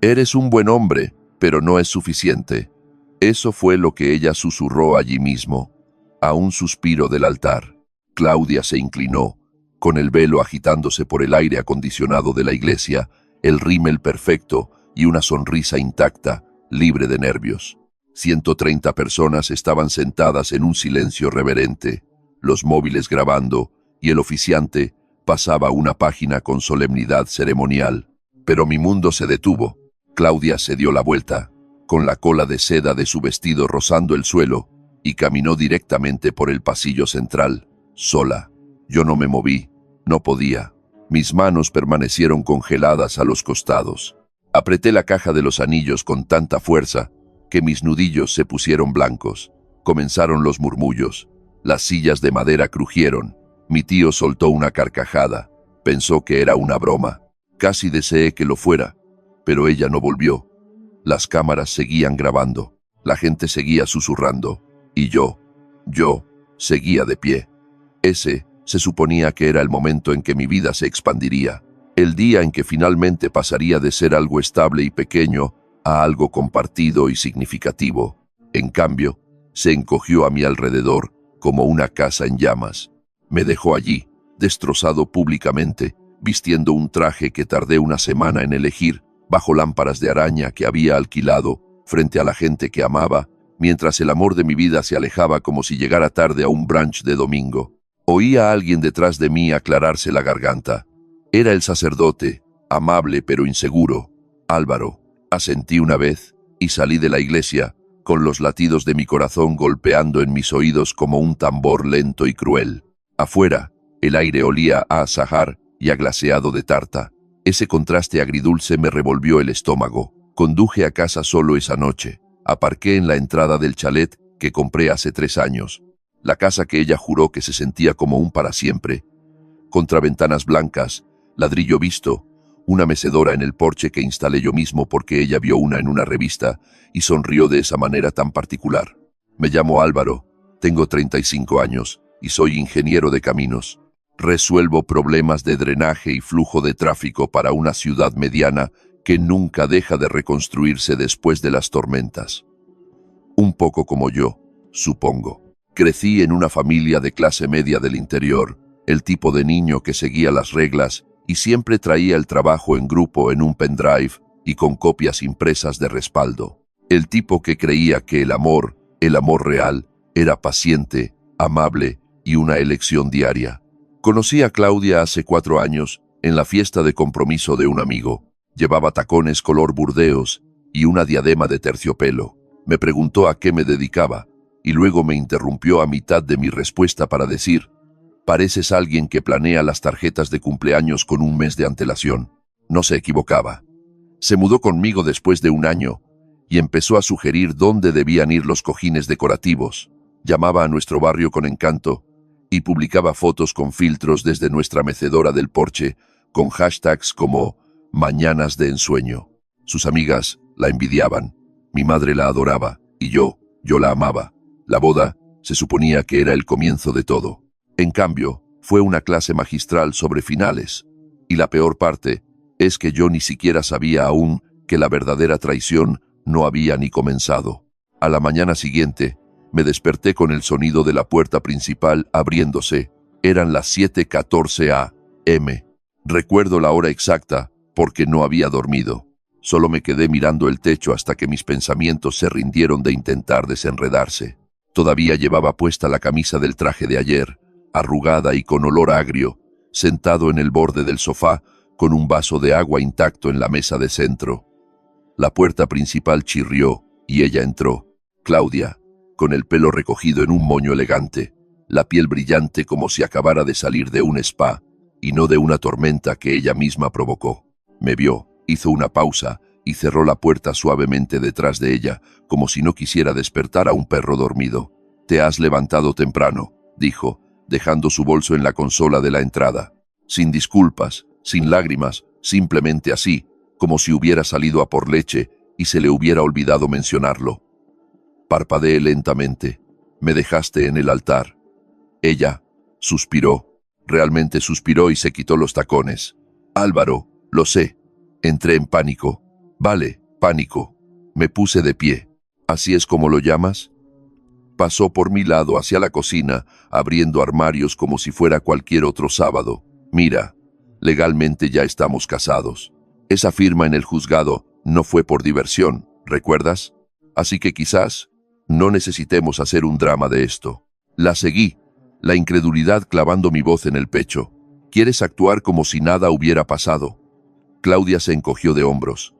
Eres un buen hombre, pero no es suficiente. Eso fue lo que ella susurró allí mismo, a un suspiro del altar. Claudia se inclinó, con el velo agitándose por el aire acondicionado de la iglesia, el rímel perfecto y una sonrisa intacta, libre de nervios. 130 personas estaban sentadas en un silencio reverente, los móviles grabando, y el oficiante pasaba una página con solemnidad ceremonial. Pero mi mundo se detuvo. Claudia se dio la vuelta, con la cola de seda de su vestido rozando el suelo, y caminó directamente por el pasillo central, sola. Yo no me moví, no podía. Mis manos permanecieron congeladas a los costados. Apreté la caja de los anillos con tanta fuerza que mis nudillos se pusieron blancos. Comenzaron los murmullos. Las sillas de madera crujieron. Mi tío soltó una carcajada. Pensó que era una broma. Casi deseé que lo fuera, pero ella no volvió. Las cámaras seguían grabando. La gente seguía susurrando. Y yo seguía de pie. Ese se suponía que era el momento en que mi vida se expandiría. El día en que finalmente pasaría de ser algo estable y pequeño a algo compartido y significativo. En cambio, se encogió a mi alrededor como una casa en llamas. Me dejó allí, destrozado públicamente, vistiendo un traje que tardé una semana en elegir, bajo lámparas de araña que había alquilado, frente a la gente que amaba, mientras el amor de mi vida se alejaba como si llegara tarde a un brunch de domingo. Oí a alguien detrás de mí aclararse la garganta. Era el sacerdote, amable pero inseguro. Álvaro. Asentí una vez y salí de la iglesia, con los latidos de mi corazón golpeando en mis oídos como un tambor lento y cruel. Afuera, el aire olía a azahar y a glaseado de tarta. Ese contraste agridulce me revolvió el estómago. Conduje a casa solo esa noche. Aparqué en la entrada del chalet que compré hace 3 años. La casa que ella juró que se sentía como un para siempre. Contraventanas blancas, ladrillo visto, una mecedora en el porche que instalé yo mismo porque ella vio una en una revista y sonrió de esa manera tan particular. Me llamo Álvaro, tengo 35 años y soy ingeniero de caminos. Resuelvo problemas de drenaje y flujo de tráfico para una ciudad mediana que nunca deja de reconstruirse después de las tormentas. Un poco como yo, supongo. Crecí en una familia de clase media del interior, el tipo de niño que seguía las reglas y siempre traía el trabajo en grupo en un pendrive y con copias impresas de respaldo. El tipo que creía que el amor real, era paciente, amable y una elección diaria. Conocí a Claudia hace 4 años en la fiesta de compromiso de un amigo. Llevaba tacones color burdeos y una diadema de terciopelo. Me preguntó a qué me dedicaba y luego me interrumpió a mitad de mi respuesta para decir: «Pareces alguien que planea las tarjetas de cumpleaños con un mes de antelación». No se equivocaba. Se mudó conmigo después de 1 año y empezó a sugerir dónde debían ir los cojines decorativos. Llamaba a nuestro barrio con encanto y publicaba fotos con filtros desde nuestra mecedora del porche con hashtags como «Mañanas de ensueño». Sus amigas la envidiaban. Mi madre la adoraba y yo la amaba. La boda se suponía que era el comienzo de todo. En cambio, fue una clase magistral sobre finales. Y la peor parte es que yo ni siquiera sabía aún que la verdadera traición no había ni comenzado. A la mañana siguiente, me desperté con el sonido de la puerta principal abriéndose. Eran las 7:14 a.m. Recuerdo la hora exacta porque no había dormido. Solo me quedé mirando el techo hasta que mis pensamientos se rindieron de intentar desenredarse. Todavía llevaba puesta la camisa del traje de ayer, arrugada y con olor agrio, sentado en el borde del sofá, con un vaso de agua intacto en la mesa de centro. La puerta principal chirrió y ella entró. Claudia, con el pelo recogido en un moño elegante, la piel brillante como si acabara de salir de un spa y no de una tormenta que ella misma provocó. Me vio, hizo una pausa y cerró la puerta suavemente detrás de ella, como si no quisiera despertar a un perro dormido. «Te has levantado temprano», dijo, dejando su bolso en la consola de la entrada. Sin disculpas, sin lágrimas, simplemente así, como si hubiera salido a por leche y se le hubiera olvidado mencionarlo. Parpadeé lentamente. «Me dejaste en el altar». Ella suspiró. Realmente suspiró y se quitó los tacones. «Álvaro, lo sé». Entré en pánico. Vale, pánico. Me puse de pie. ¿Así es como lo llamas? Pasó por mi lado hacia la cocina, abriendo armarios como si fuera cualquier otro sábado. Mira, legalmente ya estamos casados. Esa firma en el juzgado no fue por diversión, ¿recuerdas? Así que quizás no necesitemos hacer un drama de esto. La seguí, la incredulidad clavando mi voz en el pecho. ¿Quieres actuar como si nada hubiera pasado? Claudia se encogió de hombros.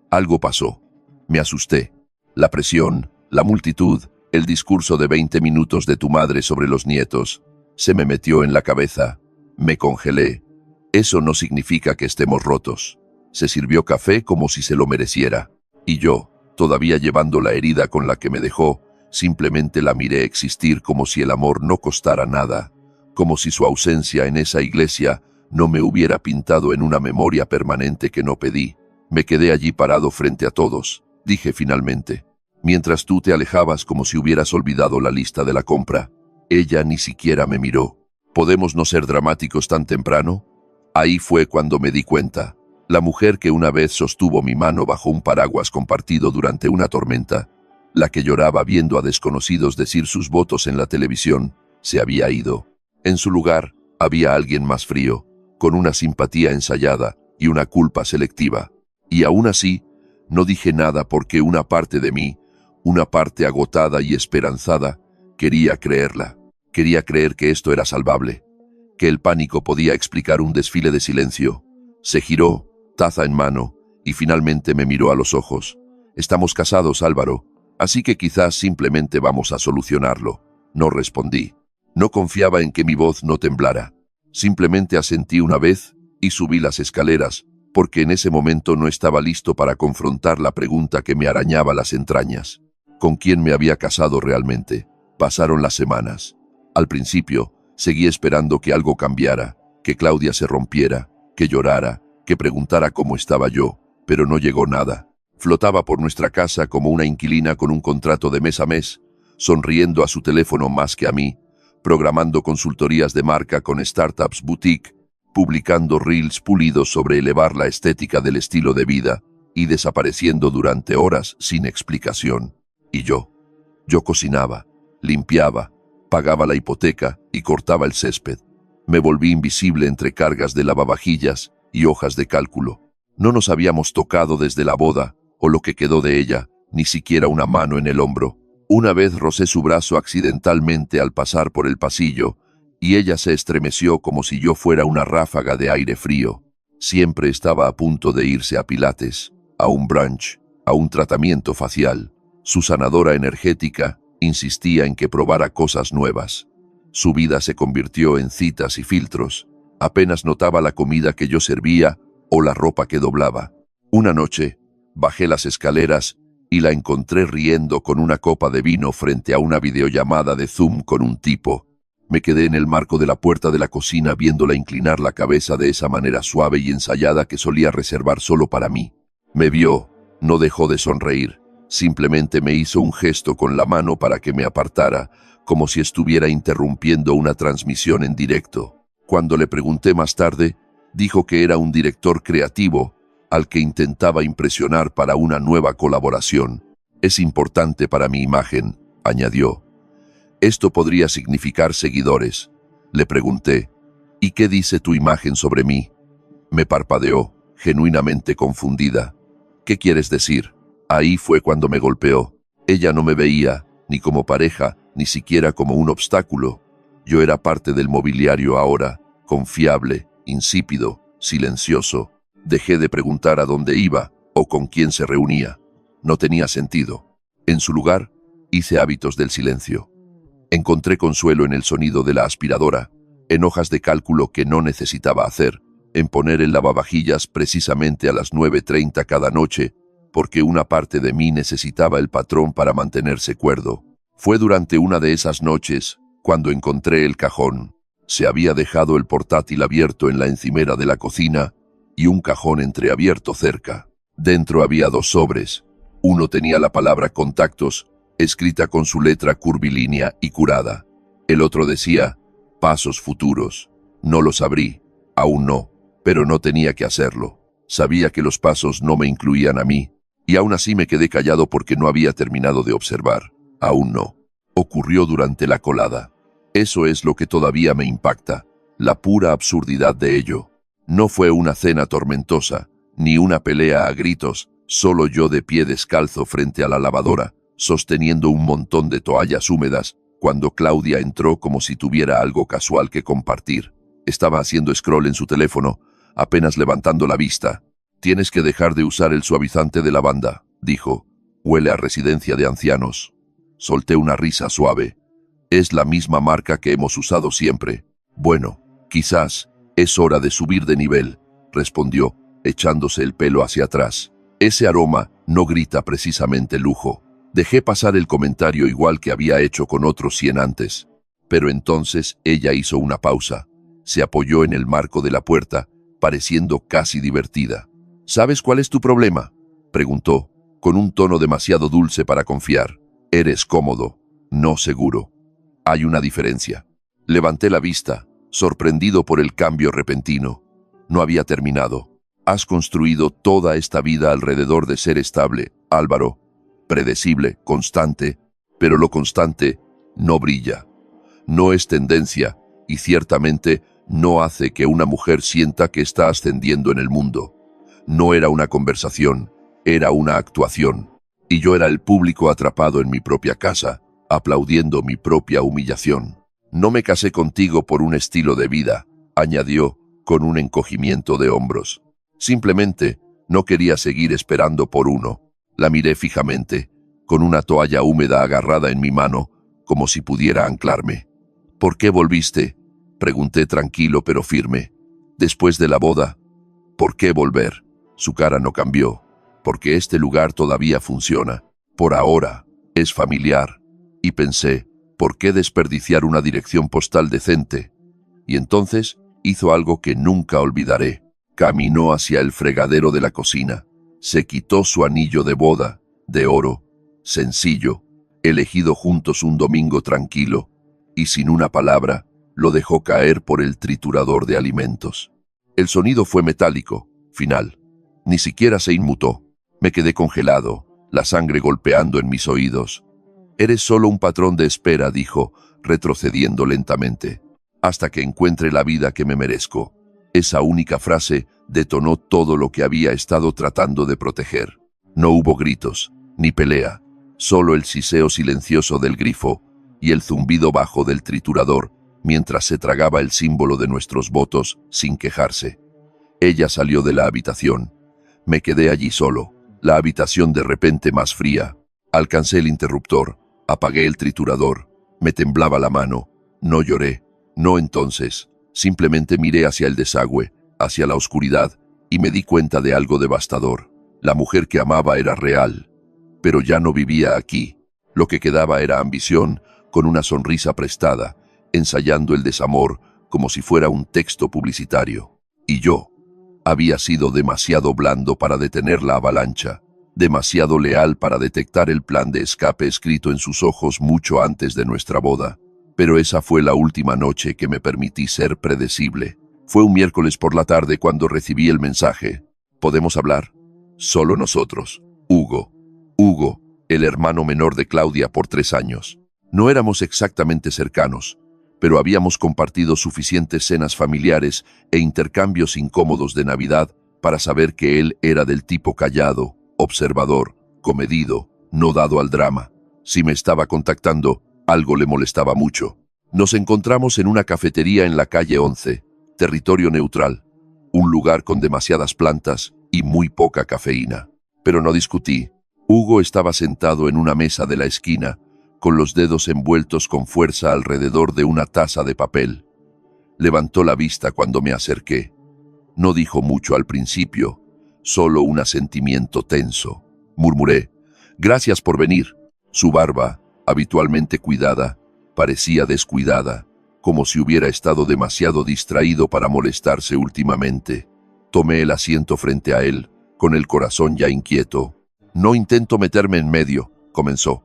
Algo pasó. Me asusté. La presión, la multitud, el discurso de 20 minutos de tu madre sobre los nietos, se me metió en la cabeza. Me congelé. Eso no significa que estemos rotos. Se sirvió café como si se lo mereciera. Y yo, todavía llevando la herida con la que me dejó, simplemente la miré existir como si el amor no costara nada, como si su ausencia en esa iglesia no me hubiera pintado en una memoria permanente que no pedí. Me quedé allí parado frente a todos, dije finalmente, mientras tú te alejabas como si hubieras olvidado la lista de la compra. Ella ni siquiera me miró. ¿Podemos no ser dramáticos tan temprano? Ahí fue cuando me di cuenta. La mujer que una vez sostuvo mi mano bajo un paraguas compartido durante una tormenta, la que lloraba viendo a desconocidos decir sus votos en la televisión, se había ido. En su lugar, había alguien más frío, con una simpatía ensayada y una culpa selectiva. Y aún así, no dije nada porque una parte de mí, una parte agotada y esperanzada, quería creerla. Quería creer que esto era salvable, que el pánico podía explicar un desfile de silencio. Se giró, taza en mano, y finalmente me miró a los ojos. Estamos casados, Álvaro, así que quizás simplemente vamos a solucionarlo. No respondí. No confiaba en que mi voz no temblara. Simplemente asentí una vez y subí las escaleras, porque en ese momento no estaba listo para confrontar la pregunta que me arañaba las entrañas. ¿Con quién me había casado realmente? Pasaron las semanas. Al principio, seguí esperando que algo cambiara, que Claudia se rompiera, que llorara, que preguntara cómo estaba yo, pero no llegó nada. Flotaba por nuestra casa como una inquilina con un contrato de mes a mes, sonriendo a su teléfono más que a mí, programando consultorías de marca con startups boutique, publicando reels pulidos sobre elevar la estética del estilo de vida y desapareciendo durante horas sin explicación. Y yo cocinaba, limpiaba, pagaba la hipoteca y cortaba el césped. Me volví invisible entre cargas de lavavajillas y hojas de cálculo. No nos habíamos tocado desde la boda, o lo que quedó de ella, ni siquiera una mano en el hombro. Una vez rocé su brazo accidentalmente al pasar por el pasillo, y ella se estremeció como si yo fuera una ráfaga de aire frío. Siempre estaba a punto de irse a Pilates, a un brunch, a un tratamiento facial. Su sanadora energética insistía en que probara cosas nuevas. Su vida se convirtió en citas y filtros. Apenas notaba la comida que yo servía o la ropa que doblaba. Una noche, bajé las escaleras y la encontré riendo con una copa de vino frente a una videollamada de Zoom con un tipo. Me quedé en el marco de la puerta de la cocina viéndola inclinar la cabeza de esa manera suave y ensayada que solía reservar solo para mí. Me vio, no dejó de sonreír. Simplemente me hizo un gesto con la mano para que me apartara, como si estuviera interrumpiendo una transmisión en directo. Cuando le pregunté más tarde, dijo que era un director creativo al que intentaba impresionar para una nueva colaboración. Es importante para mi imagen, añadió. Esto podría significar seguidores. Le pregunté, ¿y qué dice tu imagen sobre mí? Me parpadeó, genuinamente confundida. ¿Qué quieres decir? Ahí fue cuando me golpeó. Ella no me veía, ni como pareja, ni siquiera como un obstáculo. Yo era parte del mobiliario ahora, confiable, insípido, silencioso. Dejé de preguntar a dónde iba o con quién se reunía. No tenía sentido. En su lugar, hice hábitos del silencio. Encontré consuelo en el sonido de la aspiradora, en hojas de cálculo que no necesitaba hacer, en poner el lavavajillas precisamente a las 9:30 cada noche, porque una parte de mí necesitaba el patrón para mantenerse cuerdo. Fue durante una de esas noches cuando encontré el cajón. Se había dejado el portátil abierto en la encimera de la cocina y un cajón entreabierto cerca. Dentro había 2 sobres. Uno tenía la palabra contactos, escrita con su letra curvilínea y curada. El otro decía, pasos futuros. No los abrí, aún no, pero no tenía que hacerlo. Sabía que los pasos no me incluían a mí, Y aún así me quedé callado porque no había terminado de observar. Aún no. Ocurrió durante la colada. Eso es lo que todavía me impacta, la pura absurdidad de ello. No fue una cena tormentosa, ni una pelea a gritos, solo yo de pie descalzo frente a la lavadora, sosteniendo un montón de toallas húmedas, cuando Claudia entró como si tuviera algo casual que compartir. Estaba haciendo scroll en su teléfono, apenas levantando la vista. «Tienes que dejar de usar el suavizante de lavanda», dijo. «Huele a residencia de ancianos». Solté una risa suave. «Es la misma marca que hemos usado siempre». «Bueno, quizás es hora de subir de nivel», respondió, echándose el pelo hacia atrás. «Ese aroma no grita precisamente lujo». Dejé pasar el comentario igual que había hecho con otros 100 antes. Pero entonces ella hizo una pausa. Se apoyó en el marco de la puerta, pareciendo casi divertida. «¿Sabes cuál es tu problema?», preguntó, con un tono demasiado dulce para confiar. «Eres cómodo, no seguro. Hay una diferencia». Levanté la vista, sorprendido por el cambio repentino. No había terminado. «Has construido toda esta vida alrededor de ser estable, Álvaro. Predecible, constante, pero lo constante no brilla. No es tendencia y ciertamente no hace que una mujer sienta que está ascendiendo en el mundo. No era una conversación, era una actuación. Y yo era el público atrapado en mi propia casa, aplaudiendo mi propia humillación. No me casé contigo por un estilo de vida», añadió, con un encogimiento de hombros. «Simplemente no quería seguir esperando por uno». La miré fijamente, con una toalla húmeda agarrada en mi mano, como si pudiera anclarme. «¿Por qué volviste?», pregunté tranquilo pero firme. «Después de la boda». «¿Por qué volver?». Su cara no cambió. «Porque este lugar todavía funciona. Por ahora, es familiar». Y pensé, ¿por qué desperdiciar una dirección postal decente? Y entonces hizo algo que nunca olvidaré. Caminó hacia el fregadero de la cocina. Se quitó su anillo de boda, de oro, sencillo, elegido juntos un domingo tranquilo, y sin una palabra, lo dejó caer por el triturador de alimentos. El sonido fue metálico, final. Ni siquiera se inmutó. Me quedé congelado, la sangre golpeando en mis oídos. «Eres solo un patrón de espera», dijo, retrocediendo lentamente, «hasta que encuentre la vida que me merezco». Esa única frase detonó todo lo que había estado tratando de proteger. No hubo gritos, ni pelea, solo el siseo silencioso del grifo y el zumbido bajo del triturador mientras se tragaba el símbolo de nuestros votos sin quejarse. Ella salió de la habitación. Me quedé allí solo, la habitación de repente más fría. Alcancé el interruptor, apagué el triturador, me temblaba la mano. No lloré, no entonces. Simplemente miré hacia el desagüe, hacia la oscuridad, y me di cuenta de algo devastador. La mujer que amaba era real, pero ya no vivía aquí. Lo que quedaba era ambición, con una sonrisa prestada, ensayando el desamor como si fuera un texto publicitario. Y yo había sido demasiado blando para detener la avalancha, demasiado leal para detectar el plan de escape escrito en sus ojos mucho antes de nuestra boda. Pero esa fue la última noche que me permití ser predecible. Fue un miércoles por la tarde cuando recibí el mensaje. «¿Podemos hablar?». «Solo nosotros». Hugo, el hermano menor de Claudia por 3 años. No éramos exactamente cercanos, pero habíamos compartido suficientes cenas familiares e intercambios incómodos de Navidad para saber que él era del tipo callado, observador, comedido, no dado al drama. Si me estaba contactando, algo le molestaba mucho. Nos encontramos en una cafetería en la calle 11, territorio neutral, un lugar con demasiadas plantas y muy poca cafeína. Pero no discutí. Hugo estaba sentado en una mesa de la esquina, con los dedos envueltos con fuerza alrededor de una taza de papel. Levantó la vista cuando me acerqué. No dijo mucho al principio, solo un asentimiento tenso. Murmuré, «Gracias por venir». Su barba, habitualmente cuidada, parecía descuidada, como si hubiera estado demasiado distraído para molestarse últimamente. Tomé el asiento frente a él, con el corazón ya inquieto. «No intento meterme en medio», comenzó.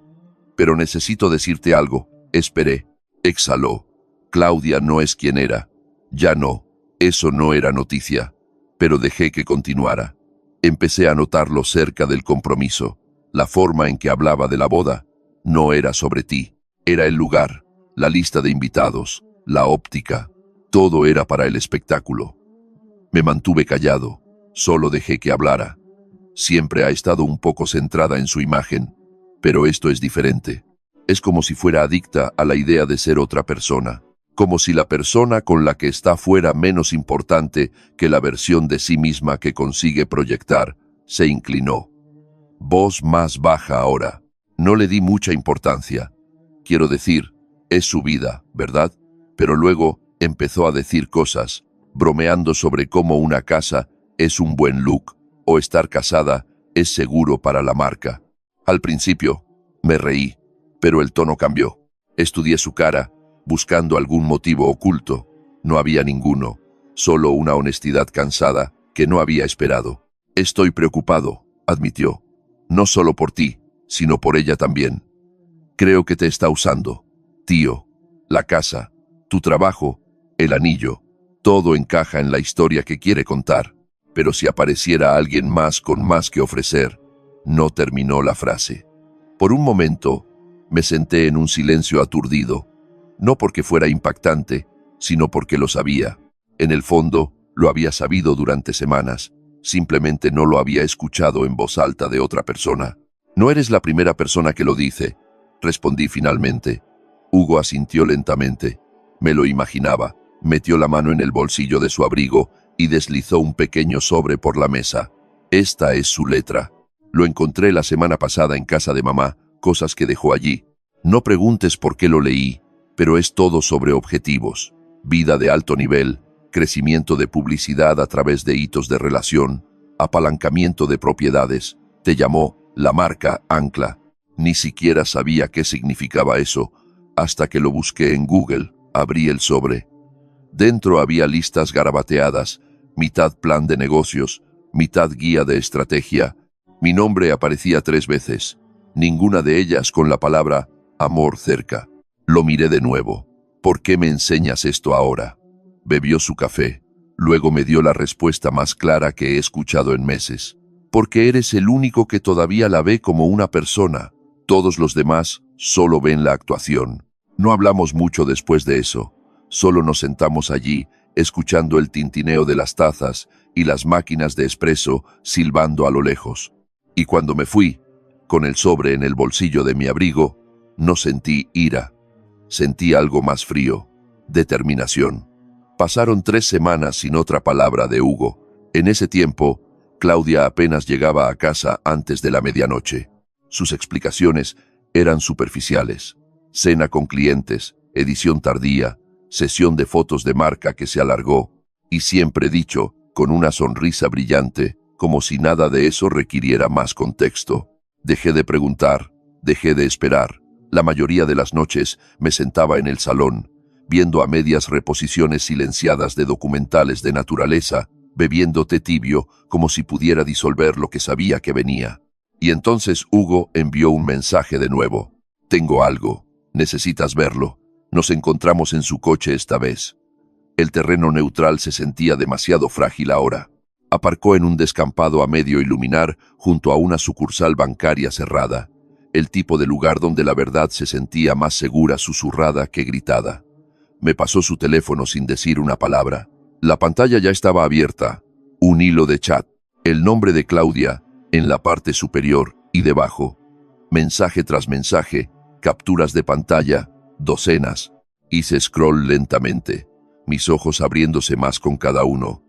«Pero necesito decirte algo». Esperé. Exhaló. «Claudia no es quien era. Ya no. Eso no era noticia». Pero dejé que continuara. Empecé a notarlo cerca del compromiso. La forma en que hablaba de la boda no era sobre ti. Era el lugar, la lista de invitados, la óptica. Todo era para el espectáculo. Me mantuve callado, solo dejé que hablara. Siempre ha estado un poco centrada en su imagen, pero esto es diferente. Es como si fuera adicta a la idea de ser otra persona, como si la persona con la que está fuera menos importante que la versión de sí misma que consigue proyectar. Se inclinó. Voz más baja ahora. No le di mucha importancia. Quiero decir, es su vida, ¿verdad? Pero luego empezó a decir cosas, bromeando sobre cómo una casa es un buen look, o estar casada es seguro para la marca. Al principio, me reí, pero el tono cambió. Estudié su cara, buscando algún motivo oculto. No había ninguno, solo una honestidad cansada que no había esperado. Estoy preocupado, admitió. No solo por ti, sino por ella también. Creo que te está usando. Tío, la casa, tu trabajo, el anillo, todo encaja en la historia que quiere contar. Pero si apareciera alguien más con más que ofrecer, no terminó la frase. Por un momento, me senté en un silencio aturdido, no porque fuera impactante, sino porque lo sabía. En el fondo, lo había sabido durante semanas, simplemente no lo había escuchado en voz alta de otra persona. No eres la primera persona que lo dice, respondí finalmente. Hugo asintió lentamente. Me lo imaginaba, metió la mano en el bolsillo de su abrigo y deslizó un pequeño sobre por la mesa. Esta es su letra. Lo encontré la semana pasada en casa de mamá, cosas que dejó allí. No preguntes por qué lo leí, pero es todo sobre objetivos. Vida de alto nivel, crecimiento de publicidad a través de hitos de relación, apalancamiento de propiedades. Te llamó la marca Ancla. Ni siquiera sabía qué significaba eso, hasta que lo busqué en Google. Abrí el sobre. Dentro había listas garabateadas, mitad plan de negocios, mitad guía de estrategia. Mi nombre aparecía 3 veces, ninguna de ellas con la palabra amor cerca. Lo miré de nuevo. ¿Por qué me enseñas esto ahora? Bebió su café. Luego me dio la respuesta más clara que he escuchado en meses. Porque eres el único que todavía la ve como una persona. Todos los demás solo ven la actuación. No hablamos mucho después de eso. Solo nos sentamos allí, escuchando el tintineo de las tazas y las máquinas de espresso silbando a lo lejos. Y cuando me fui, con el sobre en el bolsillo de mi abrigo, no sentí ira. Sentí algo más frío, determinación. Pasaron 3 semanas sin otra palabra de Hugo. En ese tiempo, Claudia apenas llegaba a casa antes de la medianoche. Sus explicaciones eran superficiales. Cena con clientes, edición tardía, sesión de fotos de marca que se alargó, y siempre dicho, con una sonrisa brillante, como si nada de eso requiriera más contexto. Dejé de preguntar, dejé de esperar. La mayoría de las noches me sentaba en el salón, viendo a medias reposiciones silenciadas de documentales de naturaleza, bebiendo té tibio como si pudiera disolver lo que sabía que venía. Y entonces Hugo envió un mensaje de nuevo. Tengo algo, necesitas verlo. Nos encontramos en su coche esta vez. El terreno neutral se sentía demasiado frágil ahora. Aparcó en un descampado a medio iluminar junto a una sucursal bancaria cerrada, el tipo de lugar donde la verdad se sentía más segura susurrada que gritada. Me pasó su teléfono sin decir una palabra. La pantalla ya estaba abierta, un hilo de chat, el nombre de Claudia en la parte superior y debajo, mensaje tras mensaje, capturas de pantalla, docenas. Hice scroll lentamente, mis ojos abriéndose más con cada uno.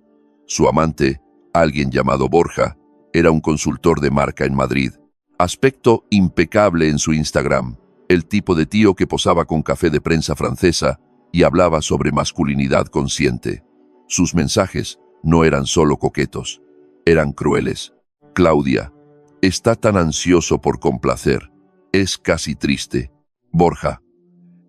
Su amante, alguien llamado Borja, era un consultor de marca en Madrid. Aspecto impecable en su Instagram, el tipo de tío que posaba con café de prensa francesa y hablaba sobre masculinidad consciente. Sus mensajes no eran solo coquetos, eran crueles. Claudia, está tan ansioso por complacer, es casi triste. Borja,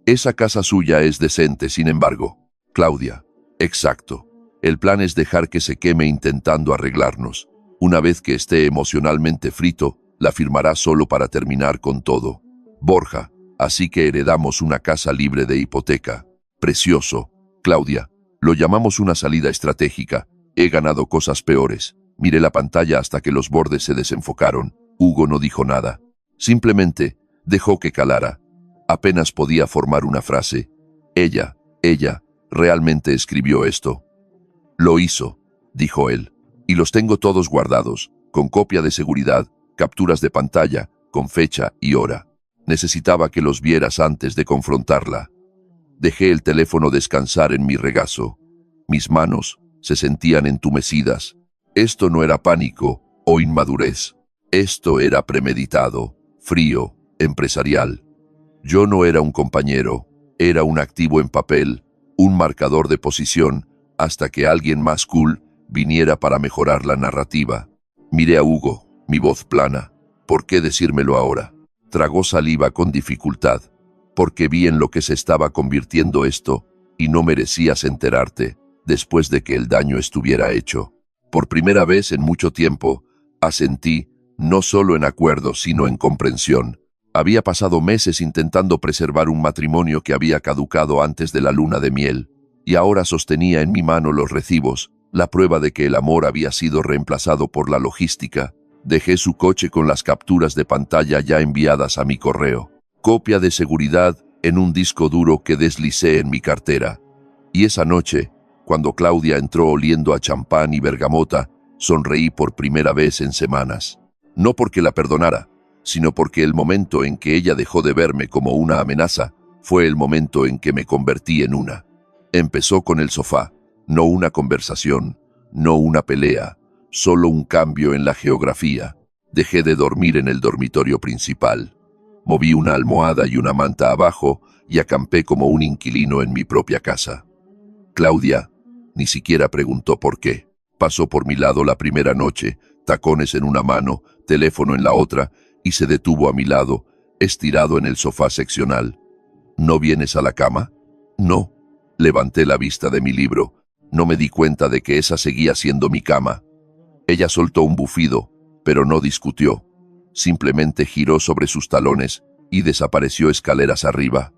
esa casa suya es decente, sin embargo. Claudia, exacto. El plan es dejar que se queme intentando arreglarnos. Una vez que esté emocionalmente frito, la firmará solo para terminar con todo. Borja, así que heredamos una casa libre de hipoteca. Precioso. Claudia, lo llamamos una salida estratégica. He ganado cosas peores. Miré la pantalla hasta que los bordes se desenfocaron. Hugo no dijo nada. Simplemente dejó que calara. Apenas podía formar una frase. Ella, realmente escribió esto. Lo hizo, dijo él. Y los tengo todos guardados, con copia de seguridad, capturas de pantalla, con fecha y hora. Necesitaba que los vieras antes de confrontarla. Dejé el teléfono descansar en mi regazo. Mis manos se sentían entumecidas. Esto no era pánico o inmadurez. Esto era premeditado, frío, empresarial. Yo no era un compañero, era un activo en papel, un marcador de posición, hasta que alguien más cool viniera para mejorar la narrativa. Miré a Hugo, mi voz plana. ¿Por qué decírmelo ahora? Tragó saliva con dificultad, porque vi en lo que se estaba convirtiendo esto, y no merecías enterarte, después de que el daño estuviera hecho. Por primera vez en mucho tiempo, asentí, no solo en acuerdo, sino en comprensión. Había pasado meses intentando preservar un matrimonio que había caducado antes de la luna de miel, y ahora sostenía en mi mano los recibos, la prueba de que el amor había sido reemplazado por la logística. Dejé su coche con las capturas de pantalla ya enviadas a mi correo. Copia de seguridad en un disco duro que deslicé en mi cartera. Y esa noche, cuando Claudia entró oliendo a champán y bergamota, sonreí por primera vez en semanas. No porque la perdonara, sino porque el momento en que ella dejó de verme como una amenaza fue el momento en que me convertí en una. Empezó con el sofá, no una conversación, no una pelea, solo un cambio en la geografía. Dejé de dormir en el dormitorio principal. Moví una almohada y una manta abajo y acampé como un inquilino en mi propia casa. Claudia ni siquiera preguntó por qué. Pasó por mi lado la primera noche, tacones en una mano, teléfono en la otra, y se detuvo a mi lado, estirado en el sofá seccional. ¿No vienes a la cama? No. Levanté la vista de mi libro. No me di cuenta de que esa seguía siendo mi cama. Ella soltó un bufido, pero no discutió. Simplemente giró sobre sus talones y desapareció escaleras arriba.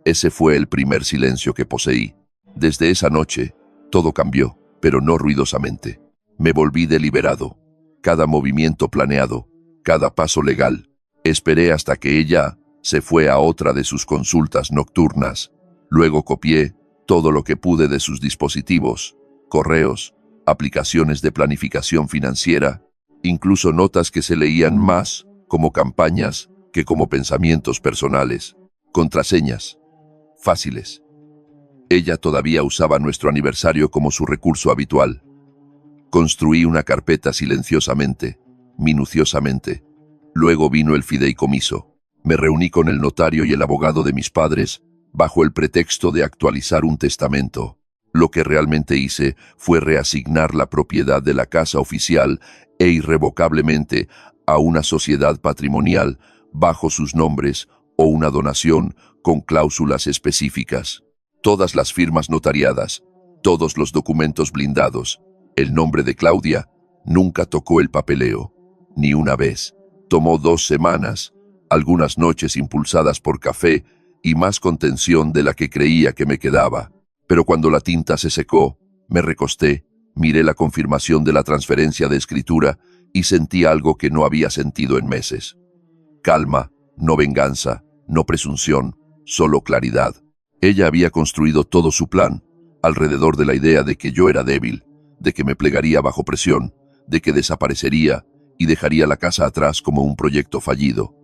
Ese fue el primer silencio que poseí. Desde esa noche, todo cambió, pero no ruidosamente. Me volví deliberado. Cada movimiento planeado, cada paso legal. Esperé hasta que ella se fue a otra de sus consultas nocturnas. Luego copié todo lo que pude de sus dispositivos, correos, aplicaciones de planificación financiera, incluso notas que se leían más como campañas que como pensamientos personales, contraseñas fáciles. Ella todavía usaba nuestro aniversario como su recurso habitual. Construí una carpeta silenciosamente, minuciosamente. Luego vino el fideicomiso. Me reuní con el notario y el abogado de mis padres, bajo el pretexto de actualizar un testamento. Lo que realmente hice fue reasignar la propiedad de la casa oficial e irrevocablemente a una sociedad patrimonial bajo sus nombres o una donación con cláusulas específicas. Todas las firmas notariadas, todos los documentos blindados. El nombre de Claudia nunca tocó el papeleo, ni una vez. Tomó 2 semanas, algunas noches impulsadas por café y más contención de la que creía que me quedaba. Pero cuando la tinta se secó, me recosté, miré la confirmación de la transferencia de escritura y sentí algo que no había sentido en meses. Calma, no venganza, no presunción, solo claridad. Ella había construido todo su plan alrededor de la idea de que yo era débil, de que me plegaría bajo presión, de que desaparecería y dejaría la casa atrás como un proyecto fallido.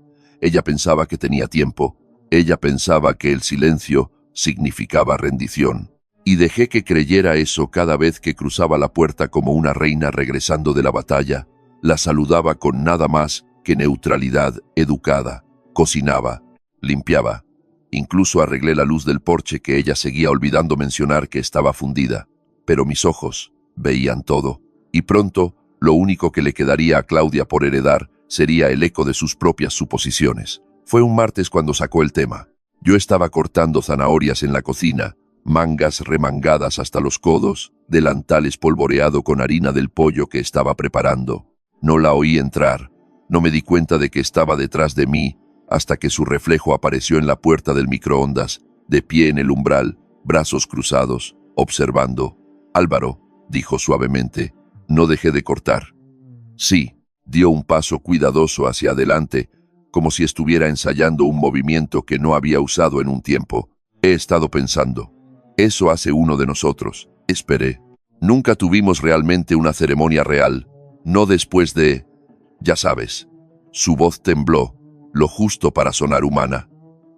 Ella pensaba que tenía tiempo, ella pensaba que el silencio significaba rendición. Y dejé que creyera eso cada vez que cruzaba la puerta como una reina regresando de la batalla. La saludaba con nada más que neutralidad educada. Cocinaba, limpiaba. Incluso arreglé la luz del porche que ella seguía olvidando mencionar que estaba fundida. Pero mis ojos veían todo. Y pronto, lo único que le quedaría a Claudia por heredar sería el eco de sus propias suposiciones. Fue un martes cuando sacó el tema. Yo estaba cortando zanahorias en la cocina, mangas remangadas hasta los codos, delantal espolvoreado con harina del pollo que estaba preparando. No la oí entrar. No me di cuenta de que estaba detrás de mí, hasta que su reflejo apareció en la puerta del microondas, de pie en el umbral, brazos cruzados, observando. «Álvaro», dijo suavemente, No dejé de cortar. Sí, dio un paso cuidadoso hacia adelante, como si estuviera ensayando un movimiento que no había usado en un tiempo. He estado pensando. Eso hace uno de nosotros. Esperé. Nunca tuvimos realmente una ceremonia real. No después de... Ya sabes. Su voz tembló, lo justo para sonar humana.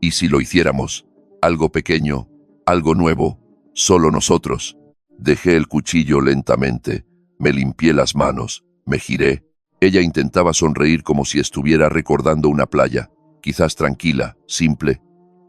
¿Y si lo hiciéramos? Algo pequeño, algo nuevo, solo nosotros. Dejé el cuchillo lentamente, me limpié las manos, me giré. Ella intentaba sonreír como si estuviera recordando una playa, quizás tranquila, simple.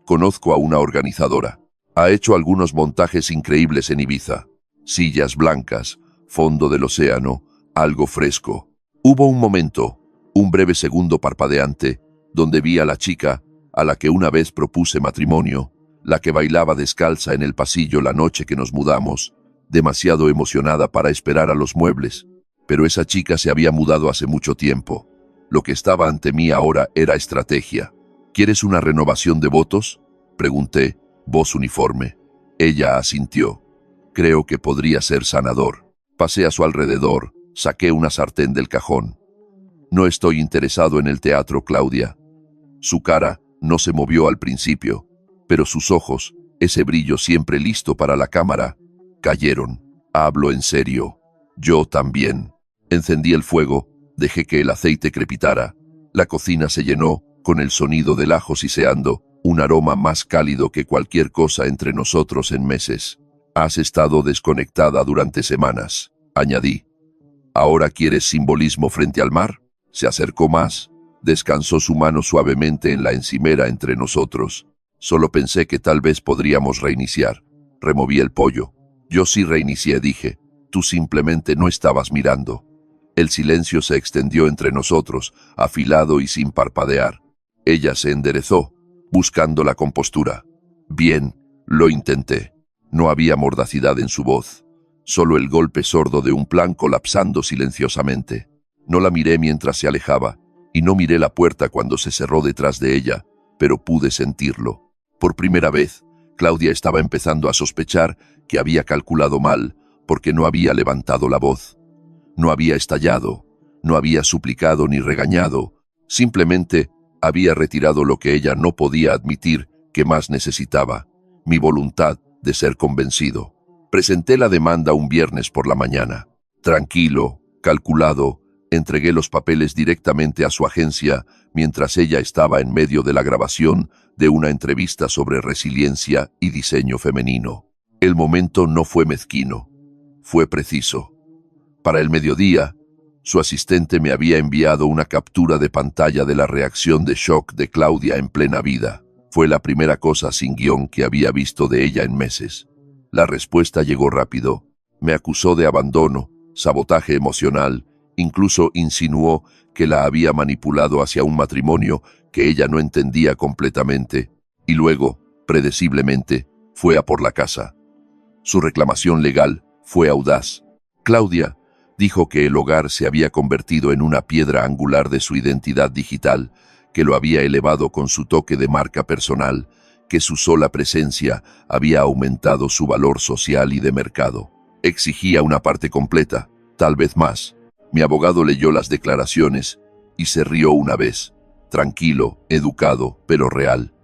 Conozco a una organizadora. Ha hecho algunos montajes increíbles en Ibiza. Sillas blancas, fondo del océano, algo fresco. Hubo un momento, un breve segundo parpadeante, donde vi a la chica a la que una vez propuse matrimonio, la que bailaba descalza en el pasillo la noche que nos mudamos, demasiado emocionada para esperar a los muebles. Pero esa chica se había mudado hace mucho tiempo. Lo que estaba ante mí ahora era estrategia. ¿Quieres una renovación de votos?, pregunté, voz uniforme. Ella asintió. Creo que podría ser sanador. Pasé a su alrededor, saqué una sartén del cajón. No estoy interesado en el teatro, Claudia. Su cara no se movió al principio, pero sus ojos, ese brillo siempre listo para la cámara, cayeron. Hablo en serio. Yo también. Encendí el fuego, dejé que el aceite crepitara. La cocina se llenó, con el sonido del ajo siseando, un aroma más cálido que cualquier cosa entre nosotros en meses. Has estado desconectada durante semanas, añadí. ¿Ahora quieres simbolismo frente al mar? Se acercó más, descansó su mano suavemente en la encimera entre nosotros. Solo pensé que tal vez podríamos reiniciar. Removí el pollo. Yo sí reinicié, dije. Tú simplemente no estabas mirando. El silencio se extendió entre nosotros, afilado y sin parpadear. Ella se enderezó, buscando la compostura. Bien, lo intenté. No había mordacidad en su voz, solo el golpe sordo de un plan colapsando silenciosamente. No la miré mientras se alejaba, y no miré la puerta cuando se cerró detrás de ella, pero pude sentirlo. Por primera vez, Claudia estaba empezando a sospechar que había calculado mal, porque no había levantado la voz. No había estallado, no había suplicado ni regañado, simplemente había retirado lo que ella no podía admitir que más necesitaba, mi voluntad de ser convencido. Presenté la demanda un viernes por la mañana. Tranquilo, calculado, entregué los papeles directamente a su agencia mientras ella estaba en medio de la grabación de una entrevista sobre resiliencia y diseño femenino. El momento no fue mezquino, fue preciso. Para el mediodía, su asistente me había enviado una captura de pantalla de la reacción de shock de Claudia en plena vida. Fue la primera cosa sin guión que había visto de ella en meses. La respuesta llegó rápido. Me acusó de abandono, sabotaje emocional, incluso insinuó que la había manipulado hacia un matrimonio que ella no entendía completamente, y luego, predeciblemente, fue a por la casa. Su reclamación legal fue audaz. Claudia dijo que el hogar se había convertido en una piedra angular de su identidad digital, que lo había elevado con su toque de marca personal, que su sola presencia había aumentado su valor social y de mercado. Exigía una parte completa, tal vez más. Mi abogado leyó las declaraciones y se rió una vez, tranquilo, educado, pero real.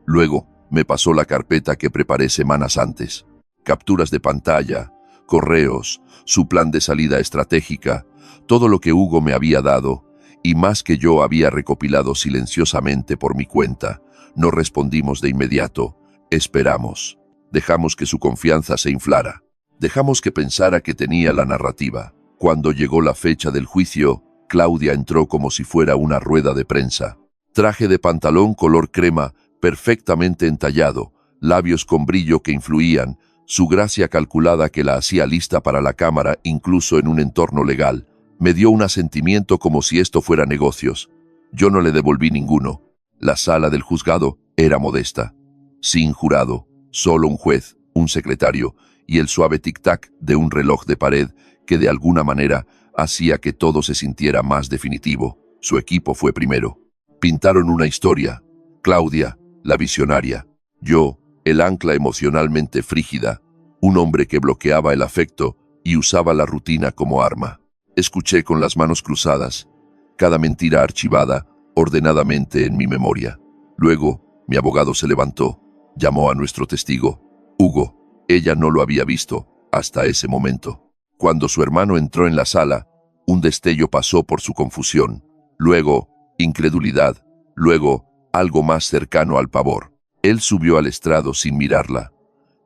Luego me pasó la carpeta que preparé semanas antes. Capturas de pantalla, correos, su plan de salida estratégica, todo lo que Hugo me había dado, y más que yo había recopilado silenciosamente por mi cuenta. No respondimos de inmediato, esperamos. Dejamos que su confianza se inflara. Dejamos que pensara que tenía la narrativa. Cuando llegó la fecha del juicio, Claudia entró como si fuera una rueda de prensa. Traje de pantalón color crema, perfectamente entallado, labios con brillo que influían, su gracia calculada que la hacía lista para la cámara incluso en un entorno legal. Me dio un asentimiento como si esto fuera negocios. Yo no le devolví ninguno. La sala del juzgado era modesta. Sin jurado, solo un juez, un secretario y el suave tic-tac de un reloj de pared que de alguna manera hacía que todo se sintiera más definitivo. Su equipo fue primero. Pintaron una historia. Claudia, la visionaria. Yo, el ancla emocionalmente frígida, un hombre que bloqueaba el afecto y usaba la rutina como arma. Escuché con las manos cruzadas, cada mentira archivada ordenadamente en mi memoria. Luego, mi abogado se levantó, llamó a nuestro testigo, Hugo. Ella no lo había visto hasta ese momento. Cuando su hermano entró en la sala, un destello pasó por su confusión, luego incredulidad, luego algo más cercano al pavor. Él subió al estrado sin mirarla,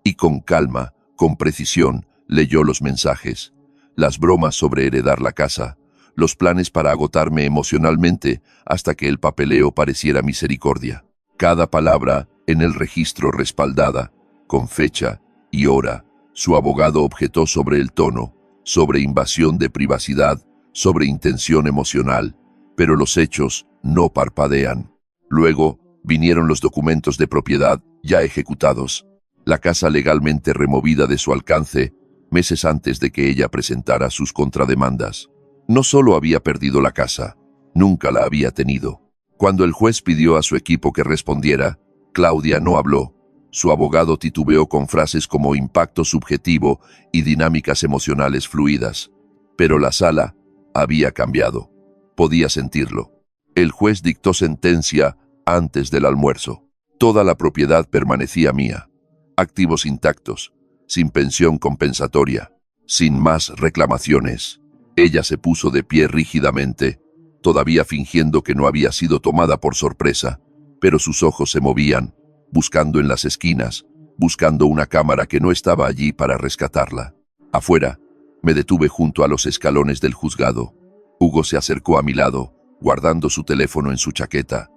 y con calma, con precisión, leyó los mensajes, las bromas sobre heredar la casa, los planes para agotarme emocionalmente hasta que el papeleo pareciera misericordia. Cada palabra en el registro respaldada, con fecha y hora. Su abogado objetó sobre el tono, sobre invasión de privacidad, sobre intención emocional, pero los hechos no parpadean. Luego vinieron los documentos de propiedad ya ejecutados, la casa legalmente removida de su alcance meses antes de que ella presentara sus contrademandas. No solo había perdido la casa, nunca la había tenido. Cuando el juez pidió a su equipo que respondiera, Claudia no habló. Su abogado titubeó con frases como impacto subjetivo y dinámicas emocionales fluidas. Pero la sala había cambiado. Podía sentirlo. El juez dictó sentencia antes del almuerzo. Toda la propiedad permanecía mía. Activos intactos, sin pensión compensatoria, sin más reclamaciones. Ella se puso de pie rígidamente, todavía fingiendo que no había sido tomada por sorpresa, pero sus ojos se movían, buscando en las esquinas, buscando una cámara que no estaba allí para rescatarla. Afuera, me detuve junto a los escalones del juzgado. Hugo se acercó a mi lado, guardando su teléfono en su chaqueta.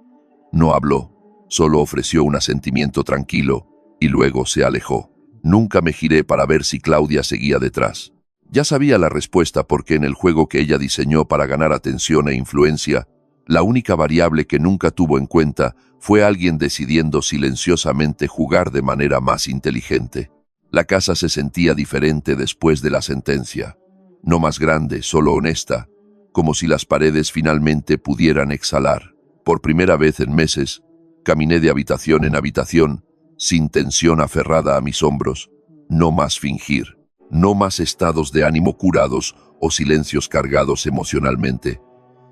No habló, solo ofreció un asentimiento tranquilo, y luego se alejó. Nunca me giré para ver si Claudia seguía detrás. Ya sabía la respuesta porque en el juego que ella diseñó para ganar atención e influencia, la única variable que nunca tuvo en cuenta fue alguien decidiendo silenciosamente jugar de manera más inteligente. La casa se sentía diferente después de la sentencia. No más grande, solo honesta, como si las paredes finalmente pudieran exhalar. Por primera vez en meses, caminé de habitación en habitación, sin tensión aferrada a mis hombros. No más fingir, no más estados de ánimo curados o silencios cargados emocionalmente.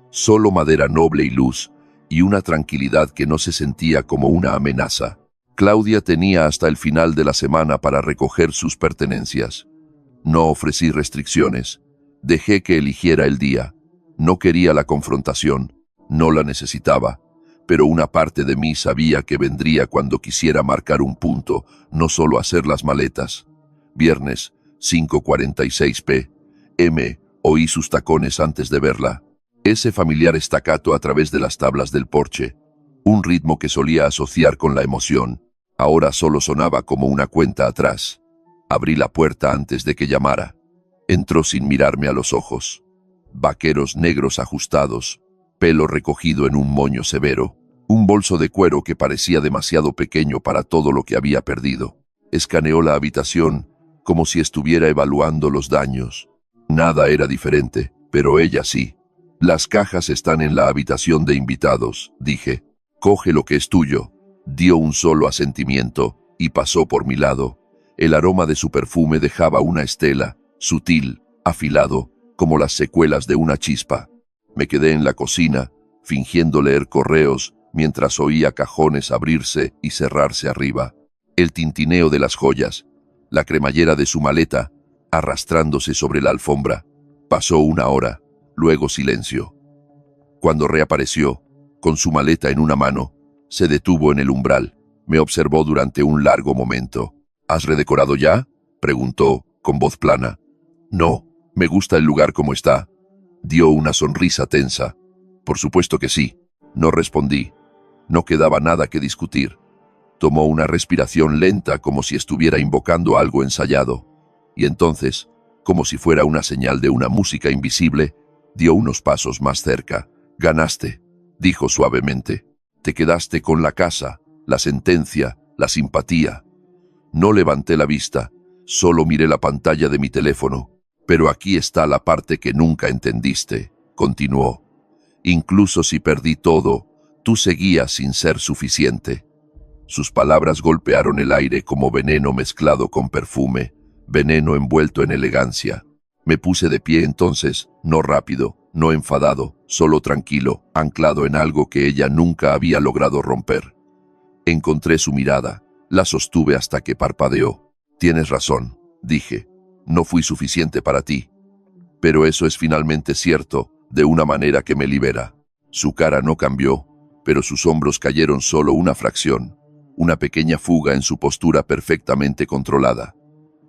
Solo madera noble y luz, y una tranquilidad que no se sentía como una amenaza. Claudia tenía hasta el final de la semana para recoger sus pertenencias. No ofrecí restricciones. Dejé que eligiera el día. No quería la confrontación. No la necesitaba. Pero una parte de mí sabía que vendría cuando quisiera marcar un punto, no solo hacer las maletas. Viernes, 5:46 p.m. Oí sus tacones antes de verla. Ese familiar staccato a través de las tablas del porche. Un ritmo que solía asociar con la emoción. Ahora solo sonaba como una cuenta atrás. Abrí la puerta antes de que llamara. Entró sin mirarme a los ojos. Vaqueros negros ajustados, pelo recogido en un moño severo, un bolso de cuero que parecía demasiado pequeño para todo lo que había perdido. Escaneó la habitación como si estuviera evaluando los daños. Nada era diferente, pero ella sí. Las cajas están en la habitación de invitados, dije. Coge lo que es tuyo. Dio un solo asentimiento y pasó por mi lado. El aroma de su perfume dejaba una estela, sutil, afilado, como las secuelas de una chispa. Me quedé en la cocina, fingiendo leer correos, mientras oía cajones abrirse y cerrarse arriba. El tintineo de las joyas, la cremallera de su maleta, arrastrándose sobre la alfombra. Pasó una hora, luego silencio. Cuando reapareció, con su maleta en una mano, se detuvo en el umbral. Me observó durante un largo momento. ¿Has redecorado ya?, preguntó, con voz plana. No, me gusta el lugar como está. Dio una sonrisa tensa. Por supuesto que sí. No respondí. No quedaba nada que discutir. Tomó una respiración lenta como si estuviera invocando algo ensayado. Y entonces, como si fuera una señal de una música invisible, dio unos pasos más cerca. Ganaste, dijo suavemente. Te quedaste con la casa, la sentencia, la simpatía. No levanté la vista, solo miré la pantalla de mi teléfono. Pero aquí está la parte que nunca entendiste, continuó. Incluso si perdí todo, tú seguías sin ser suficiente. Sus palabras golpearon el aire como veneno mezclado con perfume, veneno envuelto en elegancia. Me puse de pie entonces, no rápido, no enfadado, solo tranquilo, anclado en algo que ella nunca había logrado romper. Encontré su mirada, la sostuve hasta que parpadeó. Tienes razón, dije. No fui suficiente para ti. Pero eso es finalmente cierto, de una manera que me libera. Su cara no cambió, pero sus hombros cayeron solo una fracción, una pequeña fuga en su postura perfectamente controlada.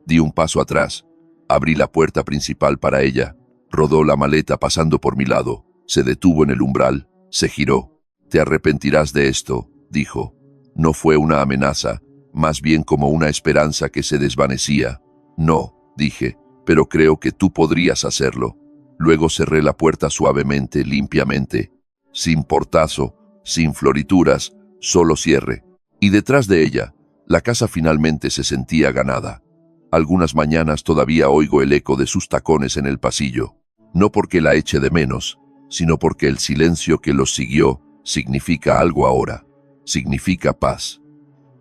Di un paso atrás, abrí la puerta principal para ella, rodó la maleta pasando por mi lado, se detuvo en el umbral, se giró. Te arrepentirás de esto, dijo. No fue una amenaza, más bien como una esperanza que se desvanecía. No, dije, pero creo que tú podrías hacerlo. Luego cerré la puerta suavemente, limpiamente, sin portazo, sin florituras, solo cierre. Y detrás de ella, la casa finalmente se sentía ganada. Algunas mañanas todavía oigo el eco de sus tacones en el pasillo, no porque la eche de menos, sino porque el silencio que los siguió significa algo ahora, significa paz.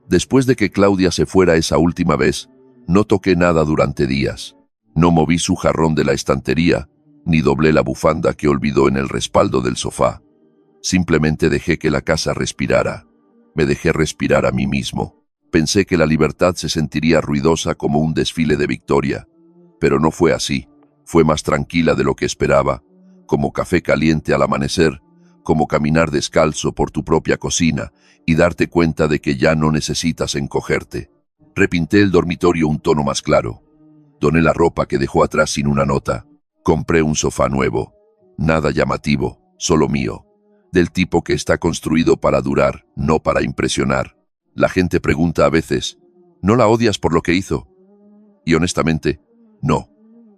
Después de que Claudia se fuera esa última vez, no toqué nada durante días. No moví su jarrón de la estantería, ni doblé la bufanda que olvidó en el respaldo del sofá. Simplemente dejé que la casa respirara. Me dejé respirar a mí mismo. Pensé que la libertad se sentiría ruidosa como un desfile de victoria, pero no fue así. Fue más tranquila de lo que esperaba, como café caliente al amanecer, como caminar descalzo por tu propia cocina y darte cuenta de que ya no necesitas encogerte. Repinté el dormitorio un tono más claro. Doné la ropa que dejó atrás sin una nota. Compré un sofá nuevo. Nada llamativo, solo mío. Del tipo que está construido para durar, no para impresionar. La gente pregunta a veces, ¿no la odias por lo que hizo? Y honestamente, no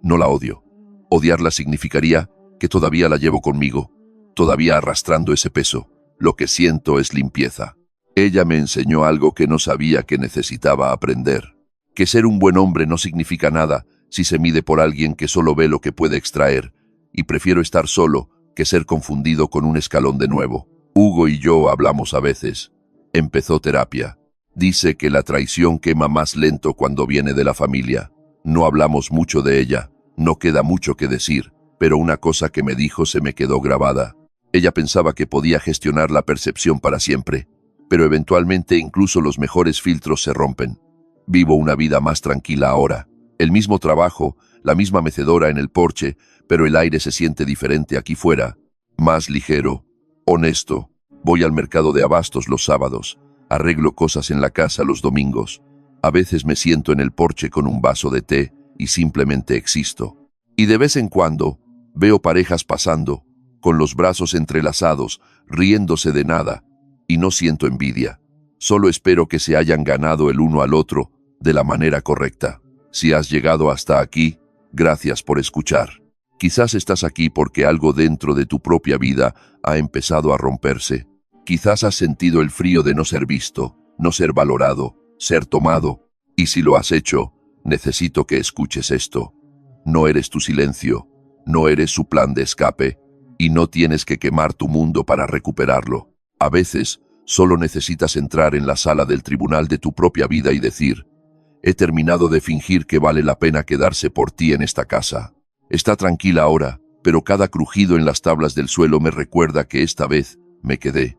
la odio. Odiarla significaría que todavía la llevo conmigo, todavía arrastrando ese peso. Lo que siento es limpieza. Ella me enseñó algo que no sabía que necesitaba aprender. Que ser un buen hombre no significa nada si se mide por alguien que solo ve lo que puede extraer, y prefiero estar solo que ser confundido con un escalón de nuevo. Hugo y yo hablamos a veces. Empezó terapia. Dice que la traición quema más lento cuando viene de la familia. No hablamos mucho de ella, no queda mucho que decir, pero una cosa que me dijo se me quedó grabada. Ella pensaba que podía gestionar la percepción para siempre, pero eventualmente incluso los mejores filtros se rompen. Vivo una vida más tranquila ahora. El mismo trabajo, la misma mecedora en el porche, pero el aire se siente diferente aquí fuera. Más ligero, honesto. Voy al mercado de abastos los sábados. Arreglo cosas en la casa los domingos. A veces me siento en el porche con un vaso de té y simplemente existo. Y de vez en cuando veo parejas pasando, con los brazos entrelazados, riéndose de nada, y no siento envidia. Solo espero que se hayan ganado el uno al otro de la manera correcta. Si has llegado hasta aquí, gracias por escuchar. Quizás estás aquí porque algo dentro de tu propia vida ha empezado a romperse. Quizás has sentido el frío de no ser visto, no ser valorado, ser tomado. Y si lo has hecho, necesito que escuches esto. No eres tu silencio, no eres su plan de escape, y no tienes que quemar tu mundo para recuperarlo. A veces, solo necesitas entrar en la sala del tribunal de tu propia vida y decir: he terminado de fingir que vale la pena quedarse por ti en esta casa. Está tranquila ahora, pero cada crujido en las tablas del suelo me recuerda que esta vez me quedé.